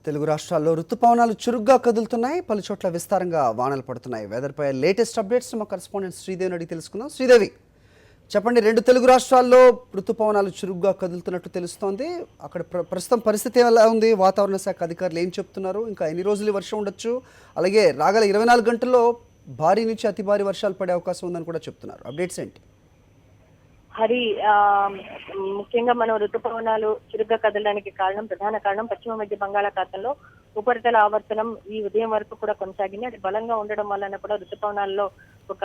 తెలుగు రాష్ట్రాల్లో ఋతుపవనాలు చురుగ్గా కదులుతున్నాయి. పలు చోట్ల విస్తారంగా వానలు పడుతున్నాయి. వెదర్ పై లేటెస్ట్ అప్డేట్స్ మా కరెస్పాండెంట్ శ్రీదేవిని అడిగి తెలుసుకుందాం. శ్రీదేవి, చెప్పండి, రెండు తెలుగు రాష్ట్రాల్లో ఋతుపవనాలు చురుగ్గా కదులుతున్నట్టు తెలుస్తోంది. అక్కడ ప్రస్తుతం పరిస్థితి ఎలా ఉంది? వాతావరణ శాఖ అధికారులు ఏం చెప్తున్నారు? ఇంకా ఎన్ని రోజులు వర్షం ఉండొచ్చు? అలాగే రాగల 24 గంటల్లో భారీ నుంచి అతి భారీ వర్షాలు పడే అవకాశం ఉందని కూడా చెప్తున్నారు. అప్డేట్స్ ఏంటి? హరి, ముఖ్యంగా మనం ఋతుపవనాలు చురుగ్గా కదలడానికి ప్రధాన కారణం పశ్చిమ మధ్య బంగాళాఖాతంలో ఉపరితల ఆవర్తనం ఈ ఉదయం వరకు కూడా కొనసాగింది. అది బలంగా ఉండడం వలన కూడా ఋతుపవనాల్లో ఒక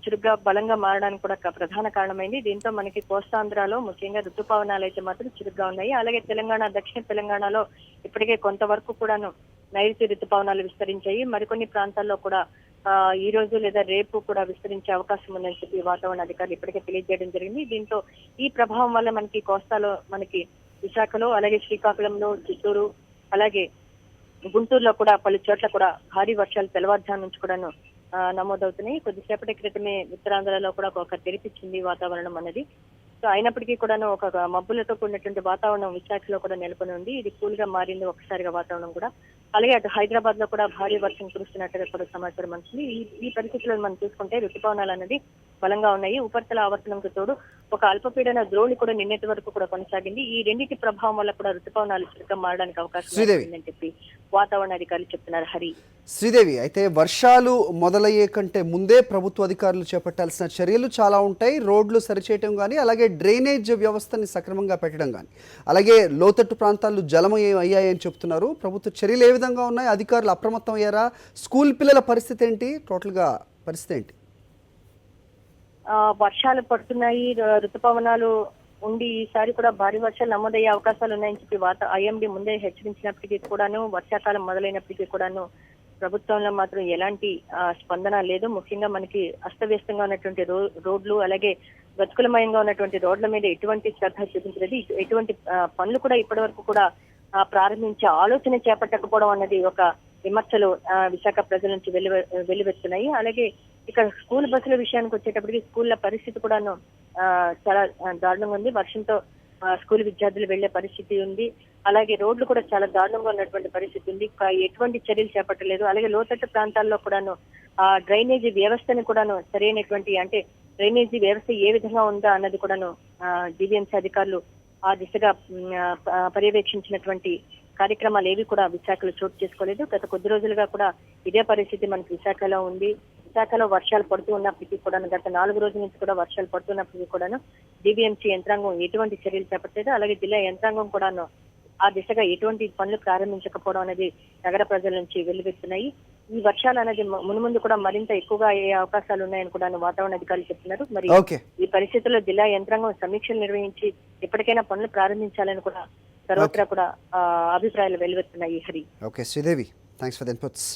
చురుగ్గా బలంగా మారడానికి కూడా ప్రధాన కారణమైంది. దీంతో మనకి కోస్తాంధ్రలో ముఖ్యంగా ఋతుపవనాలు అయితే మాత్రం చురుగ్గా ఉన్నాయి. అలాగే తెలంగాణ, దక్షిణ తెలంగాణలో ఇప్పటికే కొంతవరకు కూడాను నైరుతి ఋతుపవనాలు విస్తరించాయి. మరికొన్ని ప్రాంతాల్లో కూడా ఈ రోజు లేదా రేపు కూడా విస్తరించే అవకాశం ఉందని చెప్పి వాతావరణ అధికారులు ఇప్పటికే తెలియజేయడం జరిగింది. దీంతో ఈ ప్రభావం వల్ల మనకి కోస్తాలో, మనకి విశాఖలో, అలాగే శ్రీకాకుళంలో, చిత్తూరు, అలాగే గుంటూరులో కూడా పలు చోట్ల కూడా భారీ వర్షాలు తెల్లవారుజాము నుంచి కూడాను నమోదవుతున్నాయి. కొద్దిసేపటి క్రితమే ఉత్తరాంధ్రలో కూడా ఒక తెరిపించింది వాతావరణం అన్నది. సో అయినప్పటికీ కూడాను ఒక మబ్బులతో కూడినటువంటి వాతావరణం విశాఖలో కూడా నెలకొని ఉంది. ఇది కూల్ గా మారింది ఒకసారిగా వాతావరణం కూడా. అలాగే అటు హైదరాబాద్ లో కూడా భారీ వర్షం కురుస్తున్నట్టుగా కూడా సమాచారం అందుతుంది. ఈ పరిస్థితుల్లో మనం చూసుకుంటే ఋతుపవనాలు అనేది బలంగా ఉన్నాయి. ఉపరితల ఆవర్తనంతో తోడు ఒక అల్పపీడన ద్రోణి కూడా నిన్నటి వరకు కూడా కొనసాగింది. ఈ రెండింటి ప్రభావం వల్ల కూడా ఋతుపవనాలు చురుగ్గా మారడానికి అవకాశం ఉందని చెప్పి వాతావరణ అధికారులు చెప్తున్నారు. హరి, శ్రీదేవి, అయితే వర్షాలు మొదలయ్యే కంటే ముందే ప్రభుత్వ అధికారులు చేపట్టాల్సిన చర్యలు చాలా ఉంటాయి. రోడ్లు సరిచేయటం కానీ, అలాగే డ్రైనేజ్ వ్యవస్థని సక్రమంగా పెట్టడం కానీ, అలాగే లోతట్టు ప్రాంతాలు జలమయం అయ్యాయని చెప్తున్నారు. ప్రభుత్వ చర్యలు ఏ విధంగా ఉన్నాయి? అధికారులు అప్రమత్తం అయ్యారా? స్కూల్ పిల్లల పరిస్థితి ఏంటి? టోటల్గా పరిస్థితి ఏంటి? వర్షాలు పడుతున్నాయి, ఋతుపవనాలు ఉండి ఈసారి కూడా భారీ వర్షాలు నమోదయ్యే అవకాశాలు ఉన్నాయని చెప్పి ఐఎండీ ముందే హెచ్చరించినప్పటికీ కూడాను, వర్షాకాలం మొదలైనప్పటికీ కూడాను ప్రభుత్వంలో మాత్రం ఎలాంటి స్పందన లేదు. ముఖ్యంగా మనకి అస్తవ్యస్తంగా ఉన్నటువంటి రోడ్లు, అలాగే గతుకులమయంగా ఉన్నటువంటి రోడ్ల మీద ఎటువంటి శ్రద్ధ చూపించలేదు. ఎటువంటి పనులు కూడా ఇప్పటి వరకు కూడా ప్రారంభించే ఆలోచన చేపట్టకపోవడం అన్నది ఒక విమర్శలు విశాఖ ప్రజల నుంచి వెల్లువెత్తున్నాయి. అలాగే ఇక్కడ స్కూల్ బస్సుల విషయానికి వచ్చేటప్పటికి స్కూళ్ల పరిస్థితి కూడాను చాలా దారుణంగా ఉంది. వర్షంతో స్కూల్ విద్యార్థులు వెళ్లే పరిస్థితి ఉంది. అలాగే రోడ్లు కూడా చాలా దారుణంగా ఉన్నటువంటి పరిస్థితి ఉంది. ఎటువంటి చర్యలు చేపట్టలేదు. అలాగే లోతట్టు ప్రాంతాల్లో కూడాను డ్రైనేజీ వ్యవస్థని కూడాను సరైనటువంటి, అంటే డ్రైనేజీ వ్యవస్థ ఏ విధంగా ఉందా అన్నది కూడాను జీవీఎంసీ అధికారులు ఆ దిశగా పర్యవేక్షించినటువంటి కార్యక్రమాలు ఏవి కూడా విశాఖలో చోటు చేసుకోలేదు. గత కొద్ది రోజులుగా కూడా ఇదే పరిస్థితి మనకి విశాఖలో ఉంది. విశాఖలో వర్షాలు పడుతూ ఉన్నప్పటికీ కూడా, గత 4 రోజుల నుంచి కూడా వర్షాలు పడుతున్నప్పటికీ కూడాను జీవీఎంసీ యంత్రాంగం ఎటువంటి చర్యలు చేపట్టలేదు. అలాగే జిల్లా యంత్రాంగం కూడాను ఆ దిశగా ఎటువంటి పనులు ప్రారంభించకపోవడం అనేది నగర ప్రజల నుంచి వెల్లువెత్తున్నాయి. ఈ వర్షాలు అనేది మున్ముందు కూడా మరింత ఎక్కువగా అయ్యే అవకాశాలు ఉన్నాయని కూడా వాతావరణ అధికారులు చెప్తున్నారు. మరి ఈ పరిస్థితుల్లో జిల్లా యంత్రాంగం సమీక్షలు నిర్వహించి ఎప్పటికైనా పనులు ప్రారంభించాలని కూడా సర్వత్రా కూడా అభిప్రాయాలు వెల్లువెత్తున్నాయి. Hari, okay Sridevi, thanks for the inputs.